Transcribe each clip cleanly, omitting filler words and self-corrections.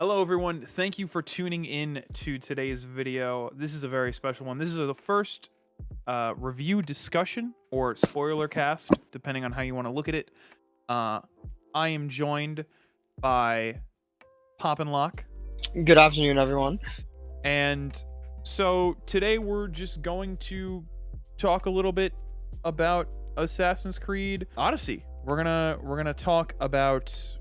Hello everyone, thank you for tuning in to today's video. This is a very special one. This is the first review discussion or spoiler cast, depending on how you want to look at it. Uh, I am joined by Pop and Lock, Good afternoon, everyone. and so today we're just going to talk a little bit about Assassin's Creed Odyssey. We're gonna talk about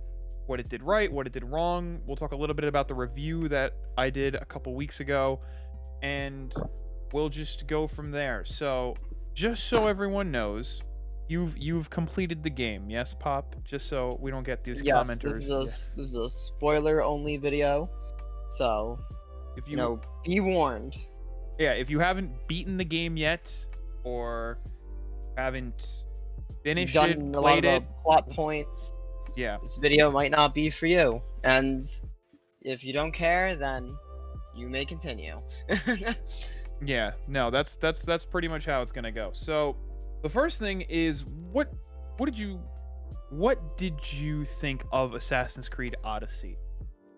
what it did right, what it did wrong. We'll talk a little bit about the review that I did a couple weeks ago, and we'll just go from there. So, just so everyone knows, you've completed the game, yes, Pop? Just so we don't get these Yes, this commenters. is a Yeah. this is a spoiler-only video, so If you be warned. yeah, if you haven't beaten the game yet or haven't You've finished it, done a lot of played the it, plot points. yeah. This video might not be for you, and if you don't care, then you may continue. Yeah, no, that's pretty much how it's gonna go. So, the first thing is what did you what did you think of Assassin's Creed Odyssey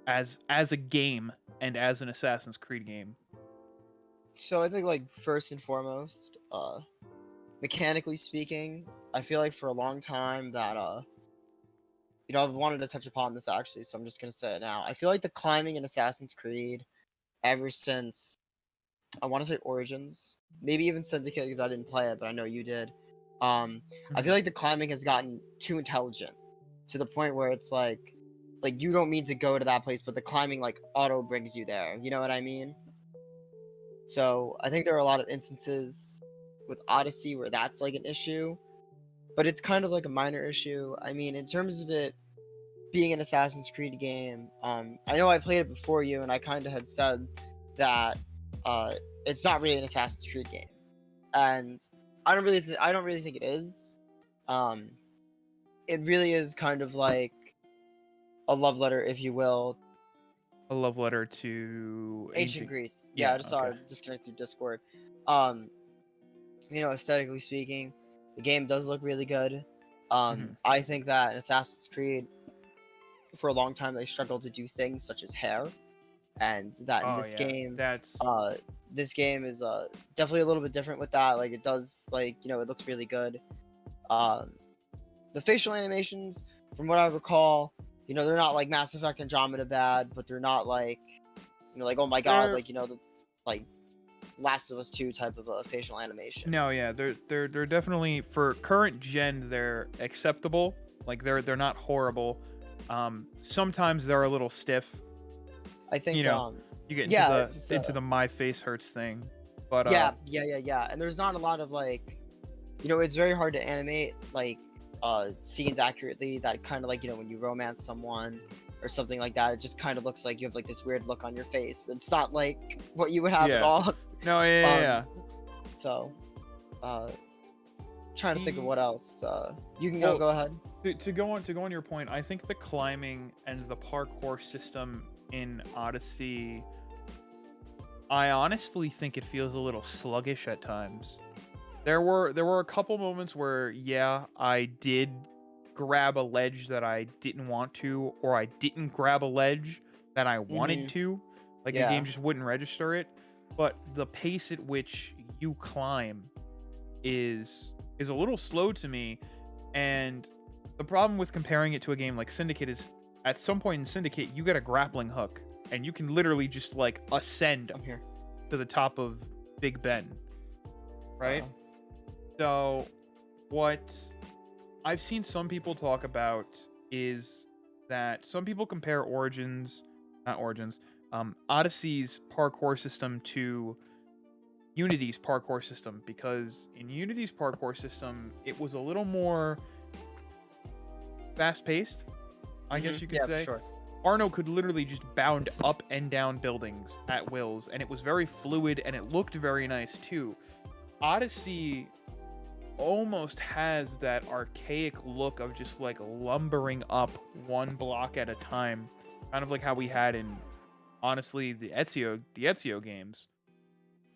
as a game and as an Assassin's Creed game? So I think, like, first and foremost, mechanically speaking, I feel like for a long time that I've wanted to touch upon this actually, so I'm just gonna say it now. I feel like the climbing in Assassin's Creed, ever since I want to say Origins, maybe even Syndicate because I didn't play it, but I know you did. I Mhm. feel like the climbing has gotten too intelligent to the point where it's like you don't mean to go to that place, but the climbing like auto brings you there. You know what I mean? So I think there are a lot of instances with Odyssey where that's like an issue, but it's kind of like a minor issue. I mean, in terms of it being an Assassin's Creed game, I know I played it before you, and I kind of had said that uh, it's not really an Assassin's Creed game, and I don't really think it is. Um, it really is kind of like a love letter, if you will, A love letter to ancient ancient. Greece. Yeah, Yeah, I just saw okay. it disconnect through Discord. Um, aesthetically speaking, the game does look really good. Mhm. I think that in Assassin's Creed, for a long time, they struggled to do things such as hair, and that in Oh yeah, that's uh, this game is definitely a little bit different with that. Like it does, like it looks really good. Um, the facial animations, from what I recall, they're not like Mass Effect Andromeda bad, but they're not like like oh my god, they're like the like Last of Us 2 type of a facial animation. no, yeah, they're definitely for current gen they're acceptable. Like they're not horrible. Sometimes they're a little stiff. I You think know, you get into yeah, the it's just, into the my face hurts thing. But yeah, and there's not a lot of like it's very hard to animate like scenes accurately that kind of like when you romance someone or something like that, it just kind of looks like you have like this weird look on your face. It's not like what you would have at yeah. all. No, yeah, yeah, um yeah. so uh trying to think of The what else. You can well, go ahead. to go on your point, I think the climbing and the parkour system in Odyssey, I honestly think it feels a little sluggish at times. There were a couple moments where yeah, I did grab a ledge that I didn't want to, or I didn't grab a ledge that I wanted Mm-hmm. to. Like the game Yeah. just wouldn't register it. But the pace at which you climb is a little slow to me. And the problem with comparing it to a game like Syndicate is at some point in Syndicate you get a grappling hook and you can literally just like ascend I'm here. to the top of Big Ben, right? uh So what I've seen some people talk about is that some people compare not Origins, Odyssey's parkour system to Unity's parkour system, because in Unity's parkour system, it was a little more fast paced, I Mm-hmm. guess you could Yeah, for say. sure. Arno could literally just bound up and down buildings at wills, and it was very fluid and it looked very nice too. Odyssey almost has that archaic look of just like lumbering up one block at a time, kind of like how we had in honestly the Ezio games.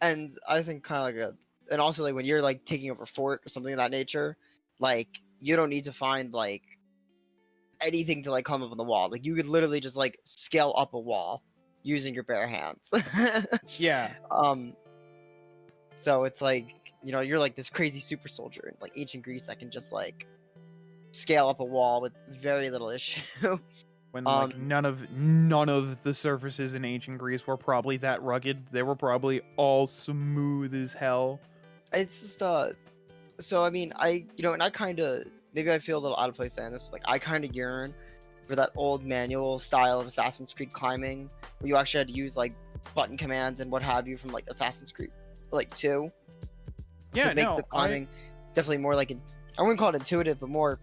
And I think kind of like and also like when you're like taking over fort or something of that nature, like you don't need to find like anything to like climb up on the wall. Like you could literally just like scale up a wall using your bare hands. Yeah. So it's like, you're like this crazy super soldier in like ancient Greece that can just like scale up a wall with very little issue. When like none of the surfaces in ancient Greece were probably that rugged. They were probably all smooth as hell. It's just so I mean, and I kind of, maybe I feel a little out of place saying this, but like I kind of yearn for that old manual style of Assassin's Creed climbing where you actually had to use like button commands and what have you from like Assassin's Creed like 2 to make the climbing definitely more like I wouldn't call it intuitive, but more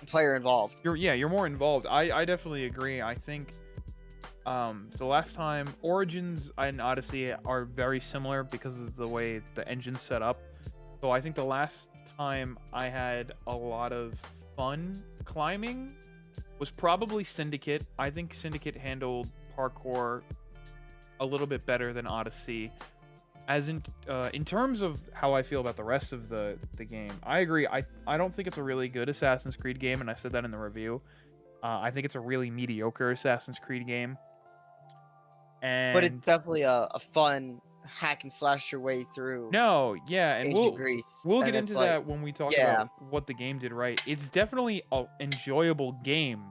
player involved. You're more involved. I definitely agree. I think the last time Origins and Odyssey are very similar because of the way the engine's set up. So I think the last time I had a lot of fun climbing was probably Syndicate. I think Syndicate handled parkour a little bit better than Odyssey. As in terms of how I feel about the rest of the game, I agree. I don't think it's a really good Assassin's Creed game, and I said that in the review. I think it's a really mediocre Assassin's Creed game. But it's definitely a fun hack and slash your way through. No, yeah, and Greece. We'll get into that when we talk about what the game did right. It's definitely an enjoyable game,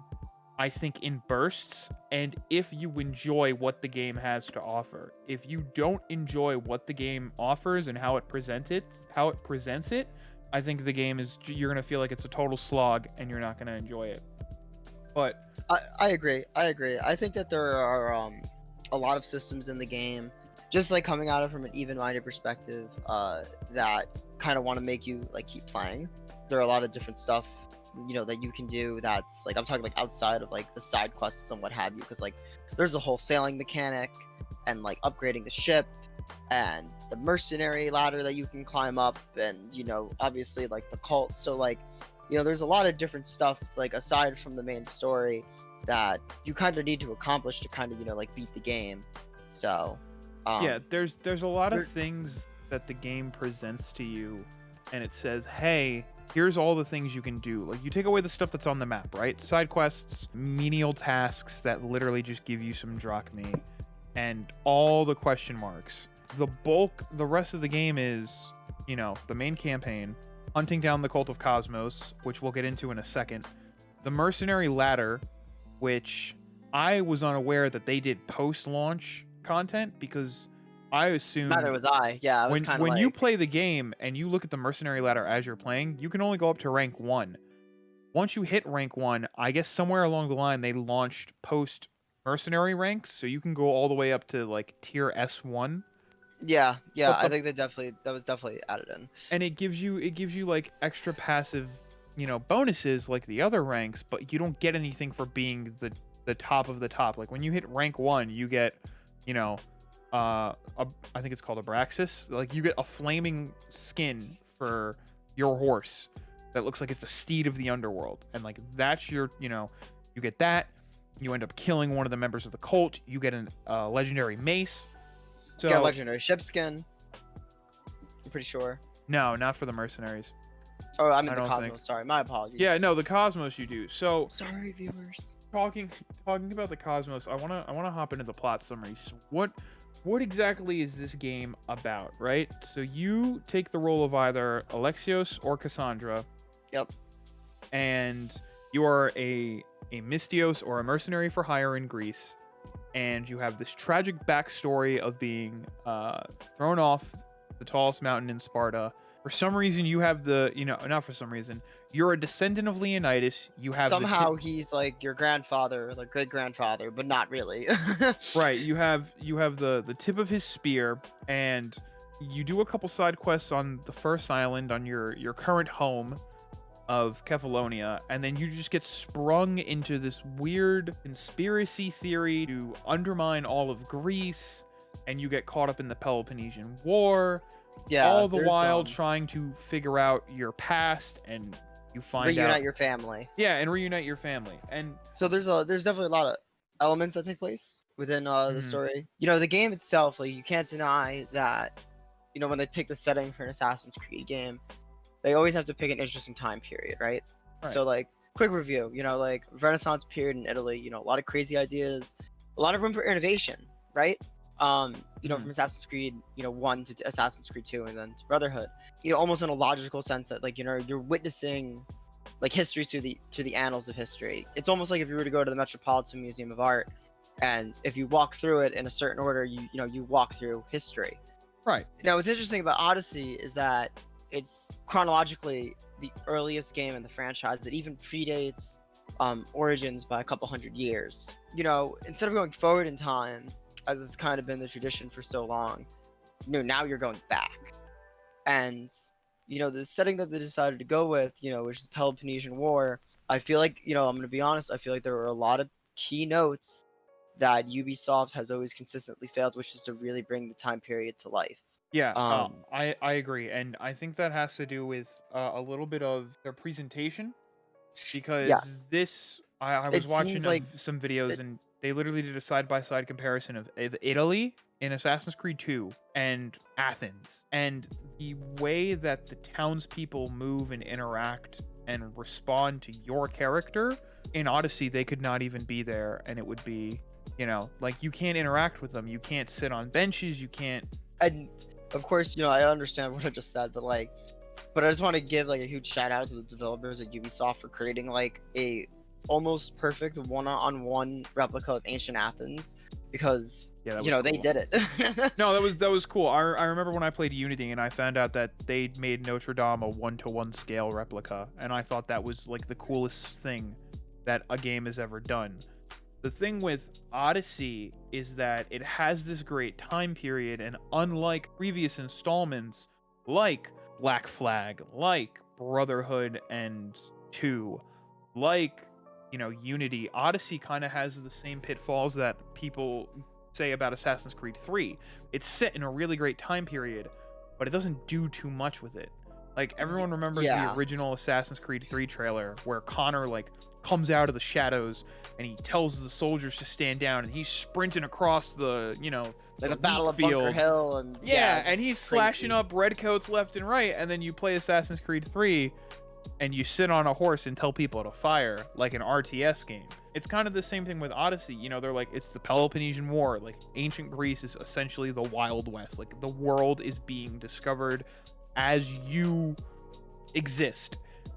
I think, in bursts, and if you enjoy what the game has to offer. If you don't enjoy what the game offers and how it presents it, I think the game you're gonna feel like it's a total slog and you're not gonna enjoy it. But I agree. I think that there are a lot of systems in the game, just like coming at it from an even-minded perspective, that kind of want to make you like keep playing. There are a lot of different stuff that you can do that's like, I'm talking like outside of like the side quests and what have you, because like there's a whole sailing mechanic and like upgrading the ship and the mercenary ladder that you can climb up, and obviously like the cult. So like there's a lot of different stuff like aside from the main story that you kind of need to accomplish to kind of like beat the game. So yeah, there's a lot of things that the game presents to you, and it says, hey, here's all the things you can do. Like, you take away the stuff that's on the map, right? Side quests, menial tasks that literally just give you some drachmae, and all the question marks. The rest of the game is, the main campaign, hunting down the Cult of Cosmos, which we'll get into in a second. The mercenary ladder, which I was unaware that they did post-launch content, because I assumed... Neither was I. Yeah, I was kind of when you play the game and you look at the mercenary ladder as you're playing, you can only go up to rank 1. Once you hit rank 1, I guess somewhere along the line they launched post mercenary ranks, so you can go all the way up to like tier S1. Yeah, I think that was definitely added in. And it gives you like extra passive, bonuses like the other ranks, but you don't get anything for being the top of the top. Like when you hit rank 1, you get, I think it's called Abraxas. Like you get a flaming skin for your horse that looks like it's a steed of the underworld, and like that's your, you get that. You end up killing one of the members of the cult. You get a legendary mace. So, you get a legendary ship skin. I'm pretty sure. No, not for the mercenaries. Oh, I mean the Cosmos. Sorry, my apologies. Yeah, no, the Cosmos you do. So sorry, viewers. Talking about the Cosmos, I wanna hop into the plot summary. So what exactly is this game about, right? So you take the role of either Alexios or Cassandra. Yep. And you are a Mystios or a mercenary for hire in Greece, and you have this tragic backstory of being thrown off the tallest mountain in Sparta. For some reason, you have not for some reason, you're a descendant of Leonidas. You have somehow he's like your grandfather, like great grandfather, but not really. Right. You have the tip of his spear, and you do a couple side quests on the first island on your current home of Kefalonia, and then you just get sprung into this weird conspiracy theory to undermine all of Greece, and you get caught up in the Peloponnesian War. Yeah, all the while trying to figure out your past, and you find reunite your family. Yeah, and reunite your family. And so there's definitely a lot of elements that take place within the story. The game itself, like you can't deny that, when they pick the setting for an Assassin's Creed game, they always have to pick an interesting time period, right? So like quick review. Like Renaissance period in Italy. A lot of crazy ideas, a lot of room for innovation, right? From Assassin's Creed, 1 to Assassin's Creed 2, and then to Brotherhood. Almost in a logical sense that like you're witnessing like history through the annals of history. It's almost like if you were to go to the Metropolitan Museum of Art, and if you walk through it in a certain order, you walk through history. Right. Now, what's interesting about Odyssey is that it's chronologically the earliest game in the franchise that even predates Origins by a couple hundred years. Instead of going forward in time, as it's kind of been the tradition for so long, now you're going back. And, the setting that they decided to go with, which is the Peloponnesian War, I feel like, I'm going to be honest, I feel like there were a lot of key notes that Ubisoft has always consistently failed, which is to really bring the time period to life. Yeah, I agree, and I think that has to do with a little bit of their presentation, because Yes. I was It watching seems like some videos, and they literally did a side-by-side comparison of Italy in Assassin's Creed 2 and Athens, and the way that the townspeople move and interact and respond to your character in Odyssey, they could not even be there, and it would be, like, you can't interact with them, you can't sit on benches, you can't. And of course, I understand what I just said, but I just want to give like a huge shout out to the developers at Ubisoft for creating like a almost perfect one-on-one replica of ancient Athens, because Yeah, that was they cool. did it. No, that was cool. I remember when I played Unity and I found out that they made Notre Dame a 1-to-1 scale replica, and I thought that was like the coolest thing that a game has ever done. The thing with Odyssey is that it has this great time period, and unlike previous installments like Black Flag, like Brotherhood and 2, like, Unity, Odyssey kind of has the same pitfalls that people say about Assassin's Creed 3. It's set in a really great time period, but it doesn't do too much with it. Like, everyone remembers the original Assassin's Creed 3 trailer where Connor, like, comes out of the shadows and he tells the soldiers to stand down, and he's sprinting across the, like the Battle of Bunker Hill, and and he's slashing up redcoats left and right, and then you play Assassin's Creed 3 and you sit on a horse and tell people to fire like an RTS game. It's kind of the same thing with Odyssey. They're like, it's the Peloponnesian War. Like, ancient Greece is essentially the Wild West. Like, the world is being discovered as you exist,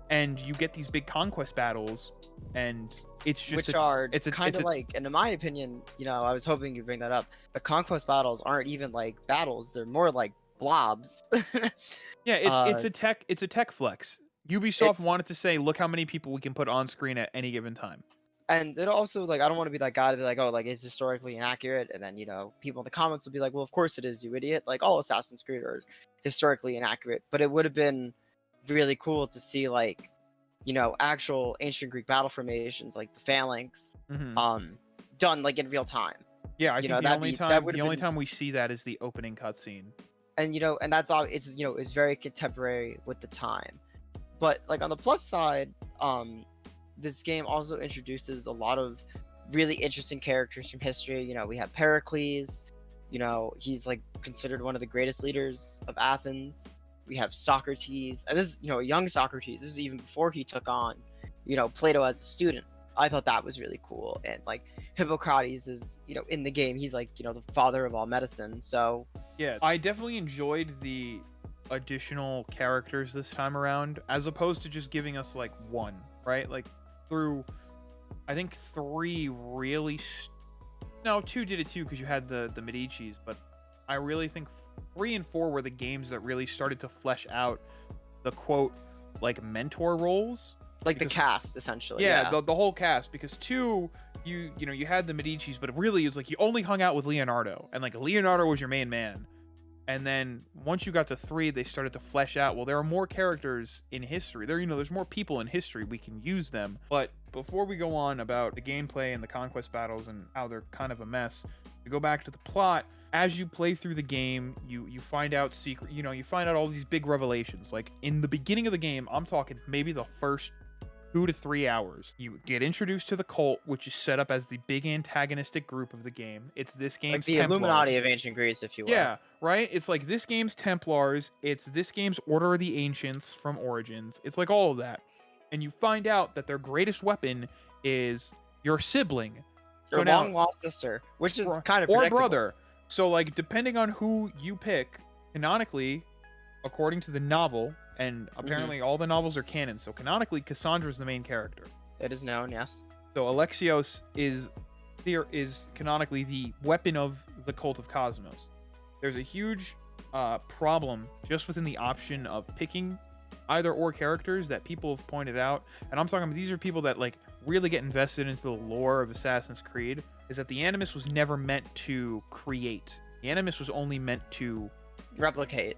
and you get these big conquest battles, and it's just like, and in my opinion, I was hoping you'd bring that up. The conquest battles aren't even like battles; they're more like blobs. Yeah, it's a tech flex. Ubisoft wanted to say, look how many people we can put on screen at any given time. And it also, like, I don't want to be that guy to be like, oh, like, it's historically inaccurate, and then people in the comments will be like, well, of course it is, you idiot. Like, all Assassin's Creed are historically inaccurate. But it would have been really cool to see, like, actual ancient Greek battle formations, like the phalanx, done like in real time. Yeah, I think the only time we see that is the opening cutscene. And and that's all. It's very contemporary with the time. But like on the plus side, this game also introduces a lot of really interesting characters from history. We have Pericles. He's like considered one of the greatest leaders of Athens. We have Socrates, and this is a young Socrates. This is even before he took on Plato as a student. I thought that was really cool. And like Hippocrates is in the game, he's like the father of all medicine. So yeah, I definitely enjoyed the additional characters this time around, as opposed to just giving us like one, right? Like through, I think 3 really, no, 2 did it too, because you had the Medicis, but I really think 3 and 4 were the games that really started to flesh out the quote, like, mentor roles. Like the cast, essentially. Yeah. The whole cast, because 2, you had the Medicis, but it really is like you only hung out with Leonardo, and like Leonardo was your main man. And then once you got to 3, they started to flesh out, well, there are more characters in history. There's more people in history, we can use them. But before we go on about the gameplay and the conquest battles and how they're kind of a mess, to go back to the plot, as you play through the game, you find out you find out all these big revelations. Like in the beginning of the game, I'm talking maybe the first 2 to 3 hours, you get introduced to the cult, which is set up as the big antagonistic group of the game. It's this game's like the Templars. Illuminati of ancient Greece, if you will. Yeah, right? It's like this game's Templars. It's this game's Order of the Ancients from Origins. It's like all of that. and you find out that their greatest weapon is your sibling. Your So now- long lost sister, which is Bro- kind of or predictable. brother. So like depending on who you pick, canonically, according to the novel, and apparently all the novels are canon. So canonically, Cassandra's the main character. It is known, yes. So Alexios is canonically the weapon of the Cult of Cosmos. There's a huge problem just within the option of picking either or characters that people have pointed out, and I'm talking about these are people that like really get invested into the lore of Assassin's Creed, is that the Animus was never meant to create. The Animus was only meant to Replicate.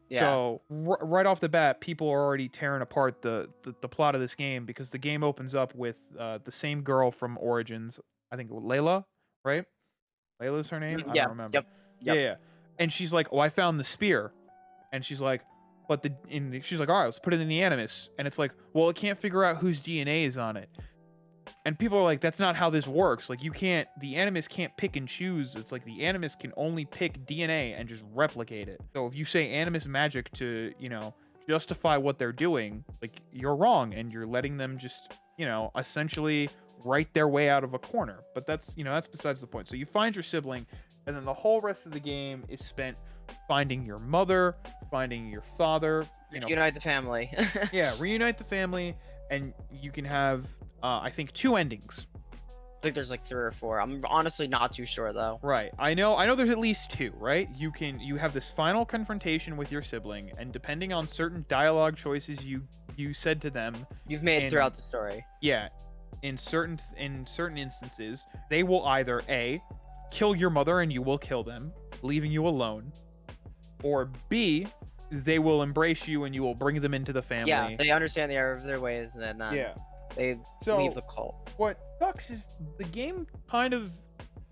Yeah. So right off the bat, people are already tearing apart the plot of this game, because the game opens up with the same girl from Origins. I think Layla, right? Layla's her name? I Yeah. don't remember. Yep. Yeah. And she's like, "Oh, I found the spear," and she's like, she's like, "All right, let's put it in the Animus," and it's like, "Well, it can't figure out whose DNA is on it." And people are like, "That's not how this works. Like, the Animus can't pick and choose. It's like the Animus can only pick DNA and just replicate it. So if you say Animus magic to, justify what they're doing, like, you're wrong, and you're letting them just, essentially write their way out of a corner." But that's besides the point. So you find your sibling, and then the whole rest of the game is spent finding your mother, finding your father, Unite the family. yeah, reunite the family, and you can have I think 2 endings. I think there's like 3 or 4. I'm honestly not too sure though. Right. I know there's at least 2, right? You have this final confrontation with your sibling, and depending on certain dialogue choices you said to them, You've made throughout the story. yeah, in certain instances, they will either A, kill your mother and you will kill them, leaving you alone, or B, they will embrace you and you will bring them into the family. Yeah, they understand the error of their ways, and then they leave the cult. What sucks is the game kind of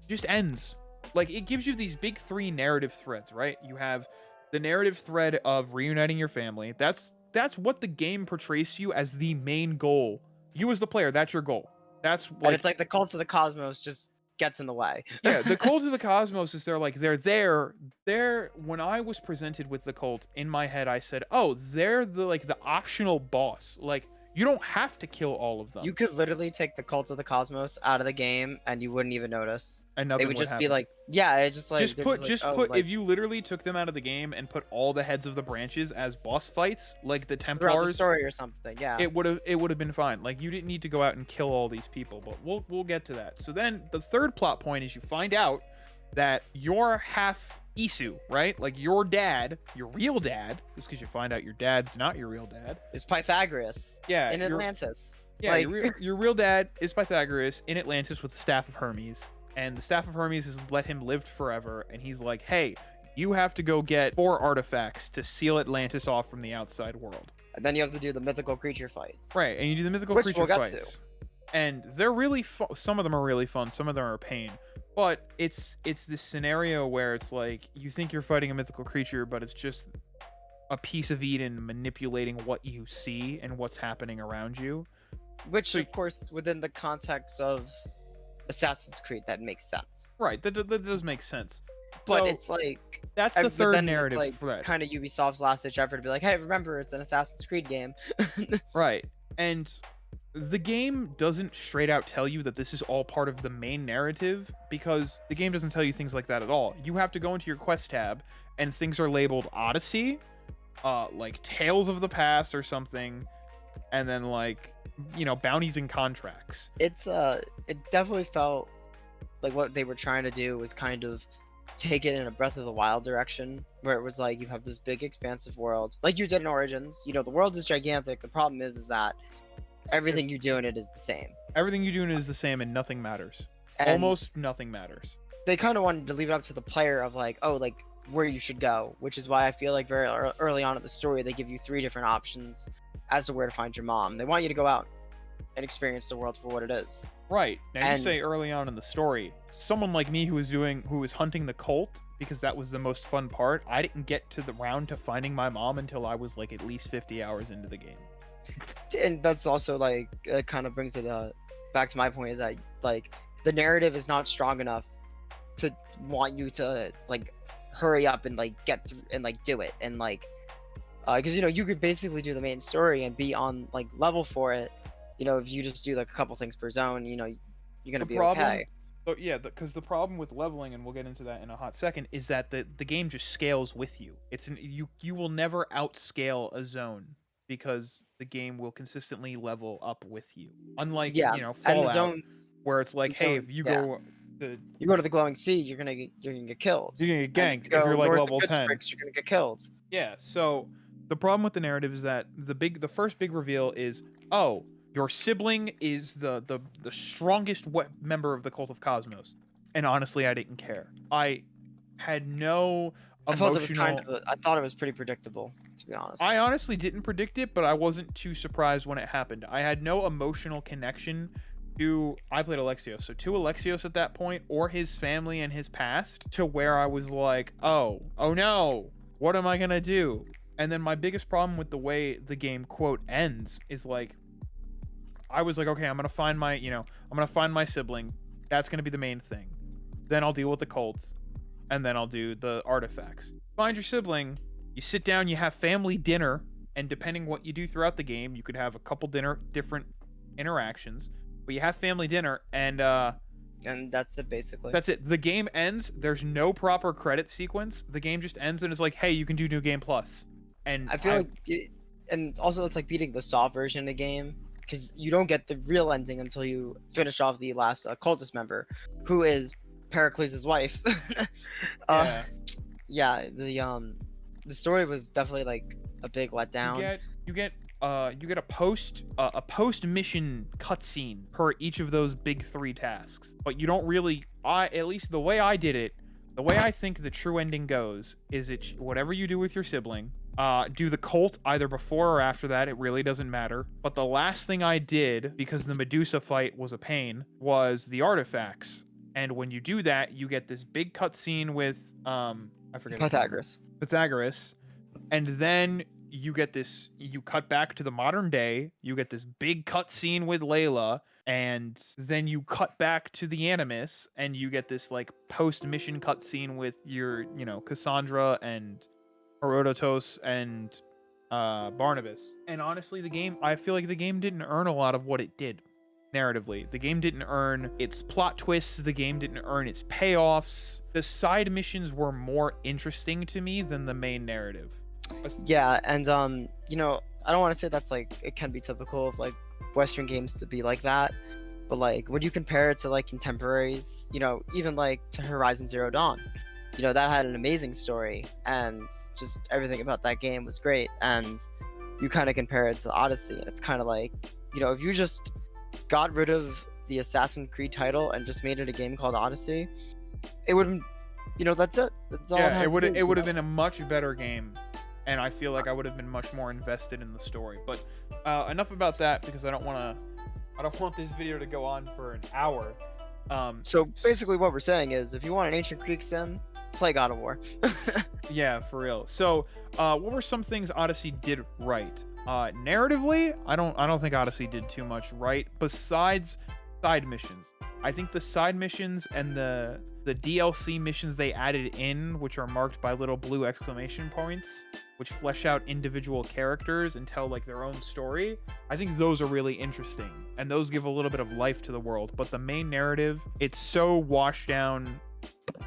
just ends. Like, it gives you these big 3 narrative threads, right? You have the narrative thread of reuniting your family. That's what the game portrays to you as the main goal. You as the player, that's your goal. That's like, and it's like the cult of the cosmos just gets in the way. yeah, the cult of the cosmos is they're there. When I was presented with the cult, in my head I said, "Oh, they're the optional boss. Like, you don't have to kill all of them." You could literally take the cult of the cosmos out of the game and you wouldn't even notice. And nothing They would just be happen. like, yeah, it's just like if you literally took them out of the game and put all the heads of the branches as boss fights, like the throughout Templars, the story or something. Yeah. it would have been fine. Like, you didn't need to go out and kill all these people, but we'll get to that. So then the third plot point is you find out that you're half Isu, right? Like, your dad, your real dad, just because you find out your dad's not your real dad. It's Pythagoras. Yeah, In Atlantis. Yeah, Like- your real dad is Pythagoras in Atlantis with the Staff of Hermes. And the Staff of Hermes has let him live forever. And he's like, "Hey, you have to go get 4 artifacts to seal Atlantis off from the outside world." And then you have to do the mythical creature fights. Right, and you do the mythical Which creature we'll get fights. And they're really some of them are really fun, some of them are a pain. But it's this scenario where it's like, you think you're fighting a mythical creature, but it's just a piece of Eden manipulating what you see and what's happening around you. Which, So- of course, within the context of Assassin's Creed, that makes sense. Right, that does make sense. But So, it's like, that's the but third then narrative it's like thread. kind of Ubisoft's last-ditch effort to be like, hey, remember, it's an Assassin's Creed game. Right. And the game doesn't straight out tell you that this is all part of the main narrative, because the game doesn't tell you things like that at all. You have to go into your quest tab and things are labeled Odyssey, like Tales of the Past or something, and then like, bounties and contracts. It definitely felt like what they were trying to do was kind of take it in a Breath of the Wild direction, where it was like you have this big expansive world like you did in Origins. The world is gigantic. The problem is that everything you do in it is the same. Everything you do in it is the same and nothing matters. And Almost nothing matters. they kind of wanted to leave it up to the player of like, oh, like where you should go, which is why I feel like very early on in the story they give you 3 different options as to where to find your mom. They want you to go out and experience the world for what it is. Right. Now, you And- say early on in the story, someone like me who was hunting the cult, because that was the most fun part, I didn't get to the round to finding my mom until I was like at least 50 hours into the game. And that's also like it kind of brings it back to my point, is that like the narrative is not strong enough to want you to like hurry up and like get through and like do it and like Because you could basically do the main story and be on like level for it. If you just do like a couple things per zone, you're gonna The be problem, okay. yeah, because the problem with leveling, and we'll get into that in a hot second, is that the game just scales with you. You will never outscale a zone because the game will consistently level up with you. Unlike Yeah, and the Fallout, zones, where it's the like, hey, zone, if you yeah. go to You go to the glowing sea, you're gonna get killed, you're gonna and get if you ganked if go you're like north of level Good 10. Springs, you're gonna get killed. Yeah, so the problem with the narrative is that the first big reveal is, oh, your sibling is the strongest member of the Cult of Cosmos. And honestly, I didn't care. I had no I felt it was emotional. I thought it was pretty predictable, to be I honest. honestly didn't predict it, but I wasn't too surprised when it happened. I had no emotional connection to. I played Alexios, so to Alexios at that point, or his family and his past, to where I was like, oh no, what am I gonna do? And then my biggest problem with the way the game quote ends is like, I was like, okay, I'm gonna find my sibling. That's gonna be the main thing. Then I'll deal with the cults, and then I'll do the artifacts. Find your sibling. You sit down. You have family dinner, and depending what you do throughout the game, you could have a couple different interactions. But you have family dinner, and And that's it, basically. that's it. The game ends. There's no proper credit sequence. The game just ends, and it's like, hey, you can do New Game Plus. And I feel like, and also it's like beating the soft version of the game because you don't get the real ending until you finish off the last cultist member, who is Pericles' wife. uh, yeah, yeah, the story was definitely like a big you letdown. get a post mission cutscene per each of those big three tasks. But you don't really. At least the way I did it, the way I think the true ending goes is whatever you do with your sibling. Do the cult either before or after that. It really doesn't matter. But the last thing I did, because the Medusa fight was a pain, was the artifacts. And when you do that, you get this big cutscene with I forget his name. Pythagoras, and then you get this. You cut back to the modern day. You get this big cutscene with Layla, and then you cut back to the Animus, and you get this like post mission cutscene with your Cassandra and Herodotus and Barnabas. And honestly, I feel like the game didn't earn a lot of what it did narratively. The game didn't earn its plot twists. The game didn't earn its payoffs. The side missions were more interesting to me than the main narrative. Yeah, and I don't want to say that's like it can be typical of like Western games to be like that, but like when you compare it to like contemporaries, even like to Horizon Zero Dawn, that had an amazing story and just everything about that game was great. And you kind of compare it to Odyssey, and it's kind of like, if you just got rid of the Assassin's Creed title and just made it a game called Odyssey, it would, that's it. That's all. Yeah, it would have been a much better game, and I feel like I would have been much more invested in the story. But enough about that, because I don't want this video to go on for an hour. So basically, what we're saying is, if you want an ancient Greek sim, play God of War. Yeah, for real. So, what were some things Odyssey did right? Narratively, I don't think Odyssey did too much right besides side missions. I think the side missions and the DLC missions they added in, which are marked by little blue exclamation points, which flesh out individual characters and tell like their own story, I think those are really interesting, and those give a little bit of life to the world. But the main narrative, it's so washed down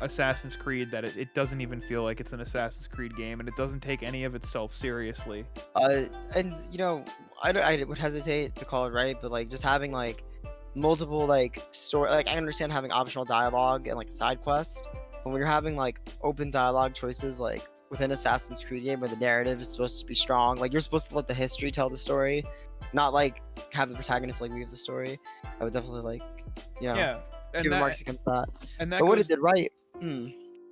Assassin's Creed that it doesn't even feel like it's an Assassin's Creed game, and it doesn't take any of itself seriously. And I would hesitate to call it right, but like just having like multiple like story, like I understand having optional dialogue and like a side quest, but when you're having like open dialogue choices like within Assassin's Creed game where the narrative is supposed to be strong, like you're supposed to let the history tell the story, not like have the protagonist like weave the story, I would definitely like Yeah, and give remarks against that. and that But what goes it did right,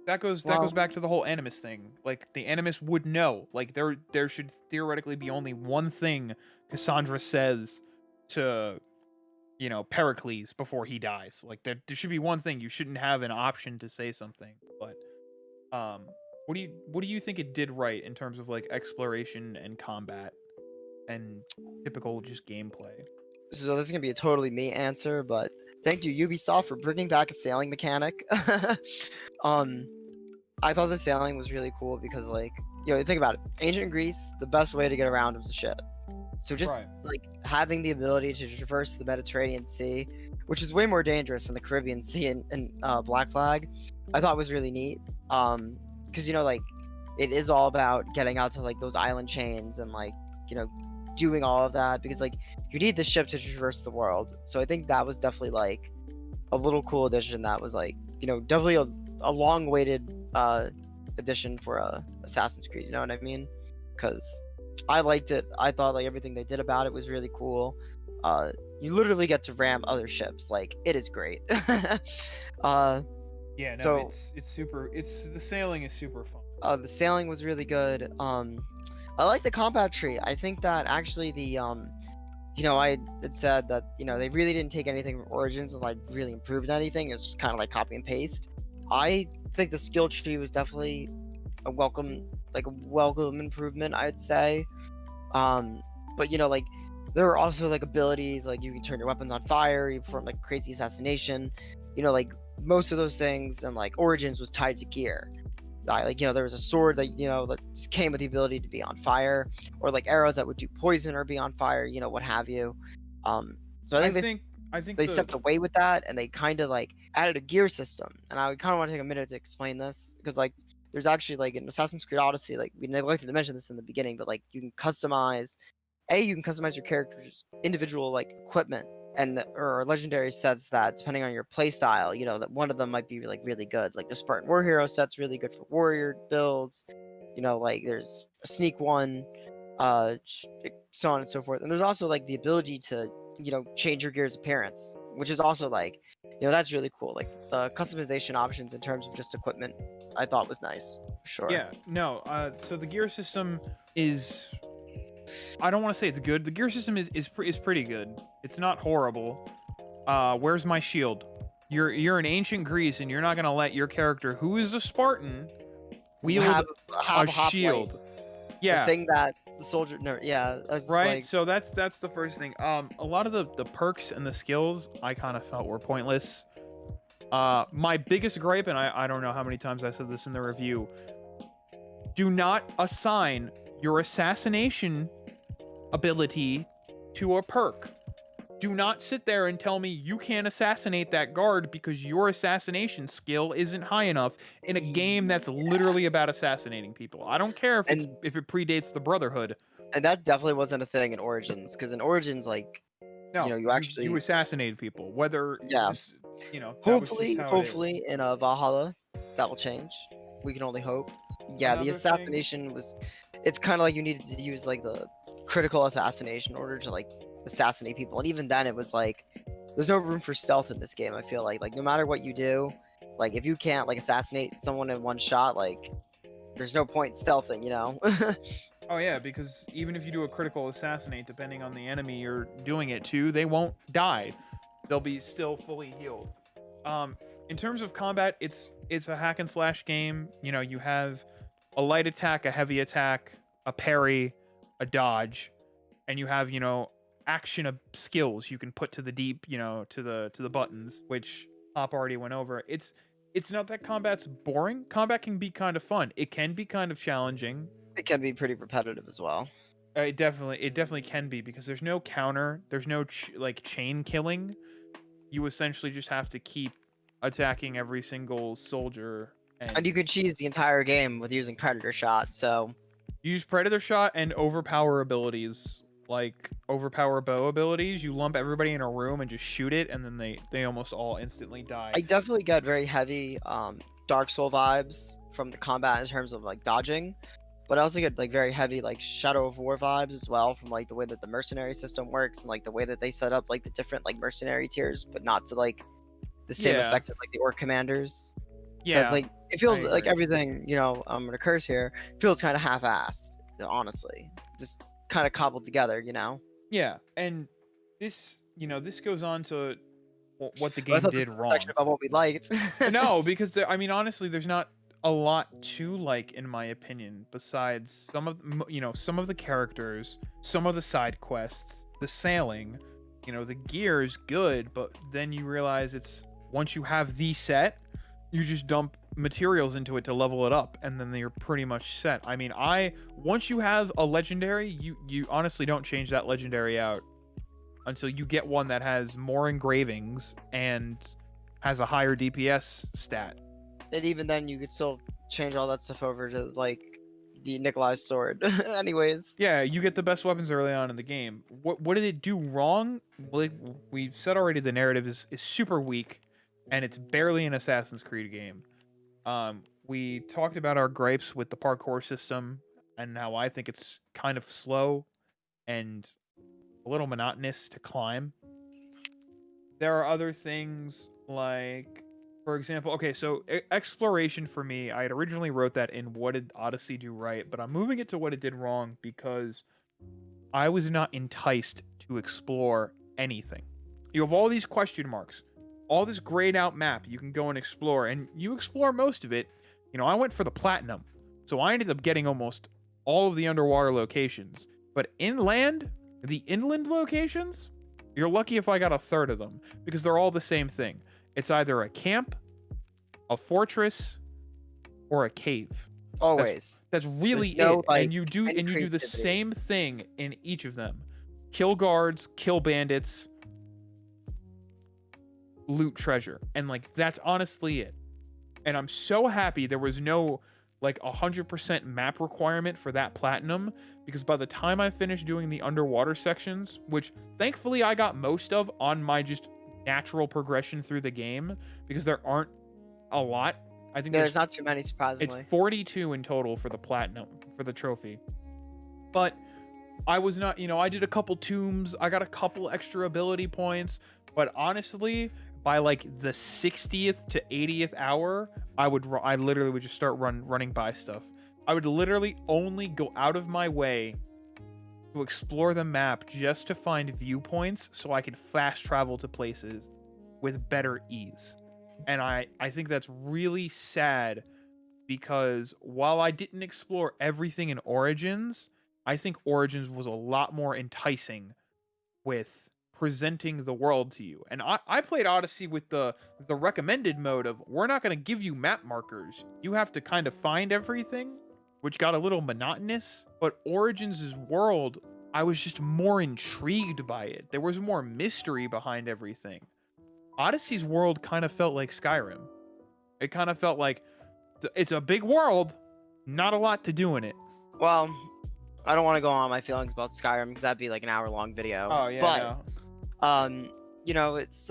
that goes back to the whole Animus thing. Like the Animus would know. Like there should theoretically be only one thing Cassandra says to Pericles before he dies. Like there should be one thing. You shouldn't have an option to say something. But what do you think it did right in terms of like exploration and combat and typical just gameplay? So this is gonna be a totally me answer, but thank you Ubisoft for bringing back a sailing mechanic. I thought the sailing was really cool because like think about it. Ancient Greece, the best way to get around was a ship. So just Right. like having the ability to traverse the Mediterranean Sea, which is way more dangerous than the Caribbean Sea and Black Flag, I thought was really neat. Because like it is all about getting out to like those island chains and like you know doing all of that because like you need the ship to traverse the world. So I think that was definitely like a little cool addition that was like definitely a long-awaited addition for Assassin's Creed. You know what I mean? Because I liked it. I thought like everything they did about it was really cool. You literally get to ram other ships. Like it is great. Yeah, no, So it's super. It's the sailing is super fun. the sailing was really good. I like the combat tree. I think that actually I had said that they really didn't take anything from Origins and like really improved anything. It's just kind of like copy and paste. I think the skill tree was definitely a welcome improvement, I'd say. But like there are also like abilities like you can turn your weapons on fire, you perform like crazy assassination. Like most of those things and like Origins was tied to gear. Like there was a sword that just came with the ability to be on fire, or like arrows that would do poison or be on fire, what have you. So I I think think I think they stepped away with that and they kind of like added a gear system. And I kind of want to take a minute to explain this because like there's actually like in Assassin's Creed Odyssey, like we neglected to mention this in the beginning, but like you can customize your character's individual like equipment or legendary sets that depending on your play style, that one of them might be like really good. Like the Spartan War Hero set's really good for warrior builds. Like there's a sneak one, so on and so forth. And there's also like the ability to change your gear's appearance, which is also like that's really cool. Like the customization options in terms of just equipment, I thought was nice for sure. Yeah, no. So the gear system is. I don't want to say it's good. The gear system is pretty good. It's not horrible. Where's my shield? You're in ancient Greece, and you're not gonna let your character, who is a Spartan, wield have a have hoplite, shield. the Yeah, thing that the soldier no yeah I was just right. like So that's the first thing. A lot of the perks and the skills I kind of felt were pointless. My biggest gripe, and I don't know how many times I said this in the review, do not assign your assassination ability to a perk. Do not sit there and tell me you can't assassinate that guard because your assassination skill isn't high enough in a game that's literally about assassinating people. I don't care and if it predates the Brotherhood. and that definitely wasn't a thing in Origins, because in Origins like No, you you actually assassinated people. Whether yeah just that was just how it is. hopefully in a Valhalla that will change. We can only hope. Yeah, the Another thing, assassination was it's kind of like you needed to use like the critical assassination in order to like assassinate people, and even then it was like there's no room for stealth in this game. I feel like no matter what you do, like if you can't like assassinate someone in one shot, like there's no point stealthing. oh yeah, because even if you do a critical assassinate, depending on the enemy you're doing it to, they won't die. They'll be still fully healed. In terms of combat, it's a hack and slash game. You have a light attack, a heavy attack, a parry, a dodge, and you have action of skills you can put to the deep, to the buttons, which Hop already went over. It's not that combat's boring. Combat can be kind of fun. It can be kind of challenging. It can be pretty repetitive as well. It definitely can be because there's no counter. There's no like chain killing. You essentially just have to keep attacking every single soldier, And you could cheese the entire game with using Predator Shot, so use Predator Shot and overpower abilities. Like overpower bow abilities, you lump everybody in a room and just shoot it, and then they almost all instantly die. I definitely get very heavy Dark Soul vibes from the combat in terms of like dodging, but I also get like very heavy like Shadow of War vibes as well from like the way that the mercenary system works and like the way that they set up like the different like mercenary tiers, but not to like the same Yeah. effect as like the orc commanders. Yeah, Because like it feels I like agree. everything, I'm gonna curse here, feels kind of half-assed, honestly. Just kind of cobbled together. Yeah, and this goes on to what the But I game thought this did was a wrong. section about what we liked. No, because honestly, there's not a lot to like in my opinion. Besides some of the characters, some of the side quests, the sailing. The gear is good, but then you realize it's once you have the set, you just dump materials into it to level it up, and then you're pretty much set. I mean, once you have a legendary, you honestly don't change that legendary out until you get one that has more engravings and has a higher DPS stat. And even then, you could still change all that stuff over to like the Nikolai's sword. Anyways, Yeah, you get the best weapons early on in the game. What did it do wrong? Well, we've said already the narrative is super weak, and it's barely an Assassin's Creed game. We talked about our gripes with the parkour system and how I think it's kind of slow and a little monotonous to climb. There are other things like, for example, okay, so exploration for me, I had originally wrote that in what did Odyssey do right, but I'm moving it to what it did wrong because I was not enticed to explore anything. You have all these question marks, all this grayed out map you can go and explore, and you explore most of it. You know, I went for the platinum, so I ended up getting almost all of the underwater locations. But inland, the inland locations, you're lucky if I got a third of them, because they're all the same thing. It's either a camp, a fortress, or a cave. always. That's really There's no, it. like, And you do any the creativity. same thing in each of them. Kill guards, kill bandits, loot treasure. And like that's honestly it. And I'm so happy there was no like 100% map requirement for that platinum, because by the time I finished doing the underwater sections, which thankfully I got most of on my just natural progression through the game, because there aren't a lot. I think There's not too many, surprisingly. it's 42 in total for the platinum, for the trophy. But I was not, I did a couple tombs, I got a couple extra ability points, but honestly, by like the 60th to 80th hour, I literally would just start running by stuff. I would literally only go out of my way to explore the map just to find viewpoints so I could fast travel to places with better ease. And I think that's really sad, because while I didn't explore everything in Origins, I think Origins was a lot more enticing with presenting the world to you. And I played Odyssey with the recommended mode of, we're not going to give you map markers. You have to kind of find everything, which got a little monotonous. But Origins' world, I was just more intrigued by it. There was more mystery behind everything. Odyssey's world kind of felt like Skyrim. It kind of felt like it's a big world, not a lot to do in it. Well, I don't want to go on my feelings about Skyrim because that'd be like an hour-long video. Oh yeah, But no. it's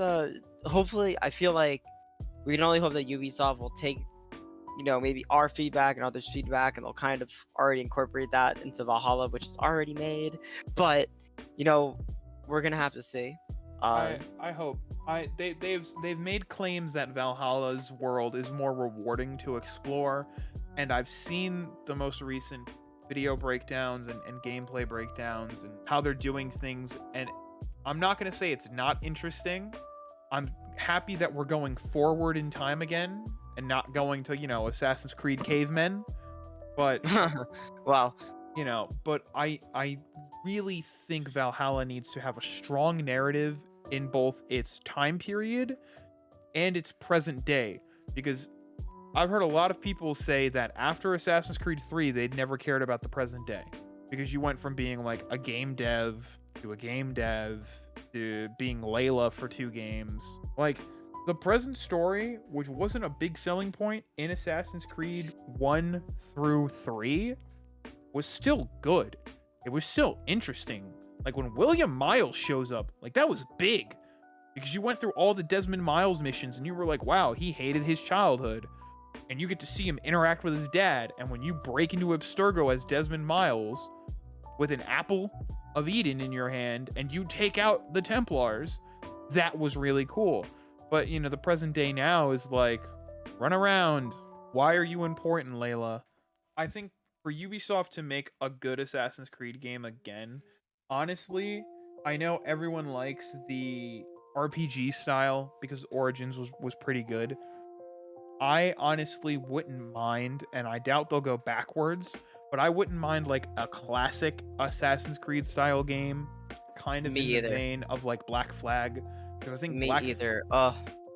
hopefully I feel like we can only hope that Ubisoft will take, maybe our feedback and others' feedback, and they'll kind of already incorporate that into Valhalla, which is already made. But we're gonna have to see. I hope. They've made claims that Valhalla's world is more rewarding to explore, and I've seen the most recent video breakdowns and gameplay breakdowns and how they're doing things, and I'm not going to say it's not interesting. I'm happy that we're going forward in time again and not going to, Assassin's Creed cavemen, but well, but I really think Valhalla needs to have a strong narrative in both its time period and its present day, because I've heard a lot of people say that after Assassin's Creed 3, they'd never cared about the present day, because you went from being like a game dev to a game dev to being Layla for 2 games. Like, the present story, which wasn't a big selling point in Assassin's Creed 1 through 3, was still good. It was still interesting. Like, when William Miles shows up, like, that was big, because you went through all the Desmond Miles missions and you were like, wow, he hated his childhood. And you get to see him interact with his dad, and when you break into Abstergo as Desmond Miles with an apple of Eden in your hand and you take out the Templars, that was really cool. But the present day now is like, run around. Why are you important, Layla? I think for Ubisoft to make a good Assassin's Creed game again, honestly, I know everyone likes the RPG style because Origins was pretty good. I honestly wouldn't mind, and I doubt they'll go backwards, but I wouldn't mind like a classic Assassin's Creed style game, kind of Me in the either. vein of like Black Flag, because I think me either.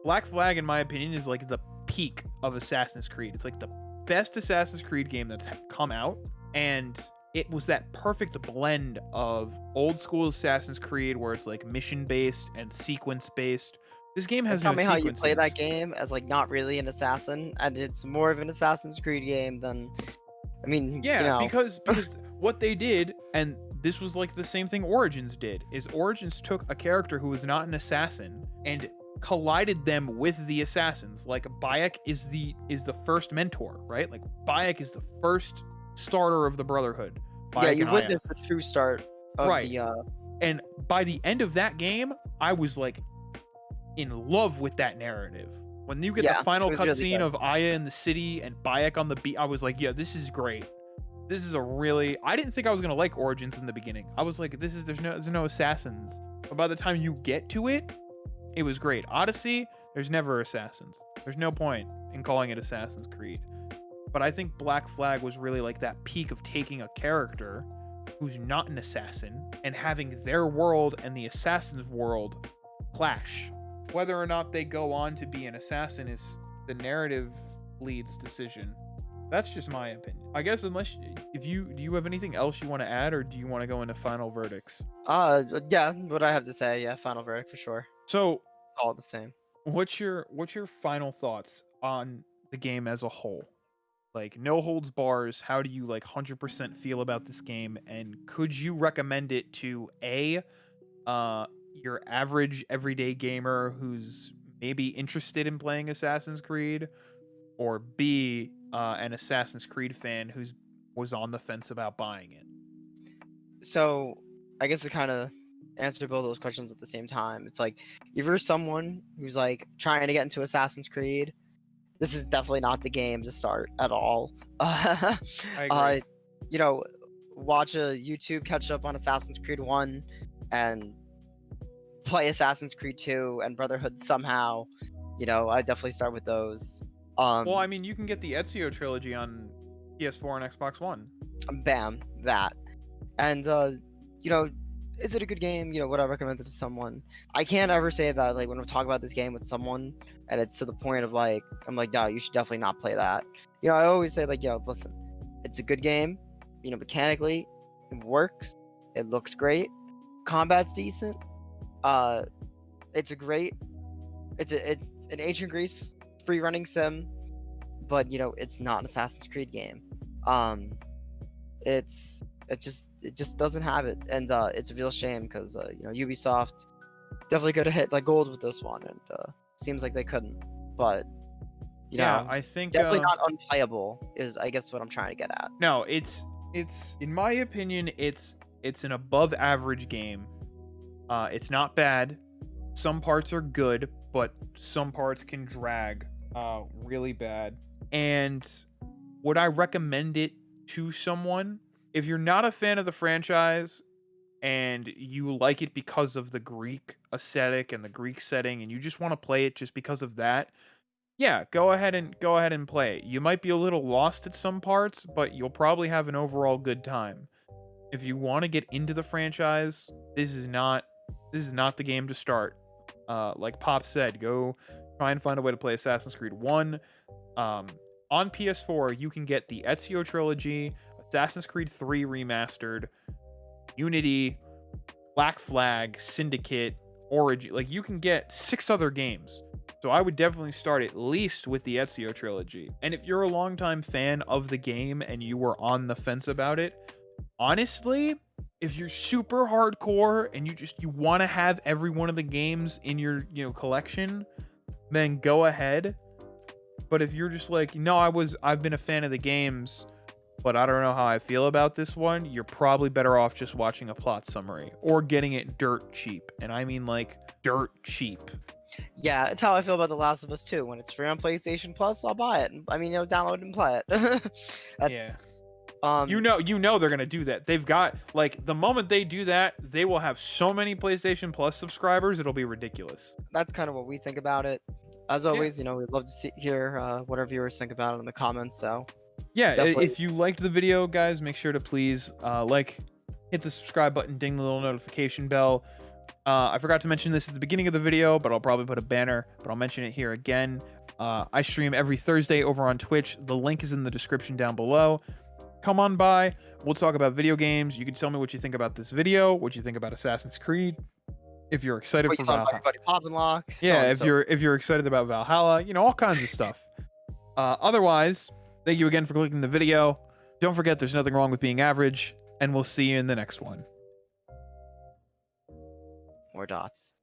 Black Flag, in my opinion, is like the peak of Assassin's Creed. It's like the best Assassin's Creed game that's come out, and it was that perfect blend of old school Assassin's Creed where it's like mission based and sequence based. This game has Tell no me how you play that sequences. game as like not really an assassin, and it's more of an Assassin's Creed game than, I mean, you Yeah, know, because what they did, and this was like the same thing Origins did, is Origins took a character who was not an assassin and collided them with the assassins. Like Bayek is the first mentor, right? Like Bayek is the first starter of the Brotherhood. yeah, Bayek you and Aya. witnessed the true start of Right. the And by the end of that game, I was like in love with that narrative. When you get Yeah, the final it was really cutscene good. of Aya in the city and Bayek on the beat, I was like, yeah, this is great. This is a really, I didn't think I was gonna like Origins in the beginning. I was like, there's no assassins. But by the time you get to it, it was great. Odyssey, there's never assassins. There's no point in calling it Assassin's Creed. But I think Black Flag was really like that peak of taking a character who's not an assassin and having their world and the assassin's world clash. Whether or not they go on to be an assassin is the narrative lead's decision. That's just my opinion. I guess unless do you have anything else you want to add, or do you want to go into final verdicts? Yeah, what I have to say, yeah, final verdict for sure. So, It's all the same. what's your final thoughts on the game as a whole? Like no holds bars, how do you like 100% feel about this game, and could you recommend it to your average everyday gamer who's maybe interested in playing Assassin's Creed, or B, an Assassin's Creed fan who's was on the fence about buying it? So I guess to kind of answer both those questions at the same time, it's like if you're someone who's like trying to get into Assassin's Creed, this is definitely not the game to start at all. I agree. You know, watch a YouTube catch up on Assassin's Creed 1 and play Assassin's Creed 2 and Brotherhood somehow. You know, I definitely start with those. Well, I mean, you can get the Ezio trilogy on PS4 and Xbox One. Bam, that. And you know, is it a good game? You know, would I recommend it to someone? I can't ever say that like when we talk about this game with someone and it's to the point of like I'm like, no, you should definitely not play that. You know, I always say like, yo, listen, it's a good game. You know, mechanically, it works. It looks great. Combat's decent. It's an ancient Greece free running sim, but you know, it's not an Assassin's Creed game. It just doesn't have it, and it's a real shame because you know, Ubisoft definitely could have hit like gold with this one, and seems like they couldn't. But you know, I think definitely not unplayable is I guess what I'm trying to get at. no, it's in my opinion, it's an above average game. It's not bad. Some parts are good, but some parts can drag really bad. And would I recommend it to someone? If you're not a fan of the franchise and you like it because of the Greek aesthetic and the Greek setting, and you just want to play it just because of that, yeah, go ahead and play it. You might be a little lost at some parts, but you'll probably have an overall good time. If you want to get into the franchise, this is not the game to start. Like Pop said, go try and find a way to play Assassin's Creed 1. On PS4, you can get the Ezio trilogy, Assassin's Creed 3 remastered, Unity, Black Flag, Syndicate, Origin. Like you can get 6 other games. So I would definitely start at least with the Ezio trilogy. And if you're a longtime fan of the game and you were on the fence about it, honestly, if you're super hardcore and you want to have every one of the games in your, collection, then go ahead. But if you're just like, no, I've been a fan of the games, but I don't know how I feel about this one, you're probably better off just watching a plot summary or getting it dirt cheap. And I mean like dirt cheap. Yeah, it's how I feel about The Last of Us 2. When it's free on PlayStation Plus, I'll buy it. I mean, download and play it. That's Yeah. um You know they're gonna do that. They've got like the moment they do that, they will have so many PlayStation Plus subscribers, it'll be ridiculous. that's kind of what we think about it. As always, you know, we'd love to hear what our viewers think about it in the comments. So Yeah, definitely. if you liked the video, guys, make sure to please hit the subscribe button, ding the little notification bell. I forgot to mention this at the beginning of the video, but I'll probably put a banner, but I'll mention it here again. I stream every Thursday over on Twitch. The link is in the description down below. Come on by. We'll talk about video games. You can tell me what you think about this video, what you think about Assassin's Creed. If you're excited What for you thought about Valhalla. your buddy Pop and Lock? so Yeah, on and if so you're excited about Valhalla, you know, all kinds of stuff. Otherwise, thank you again for clicking the video. Don't forget there's nothing wrong with being average, and we'll see you in the next one. more dots.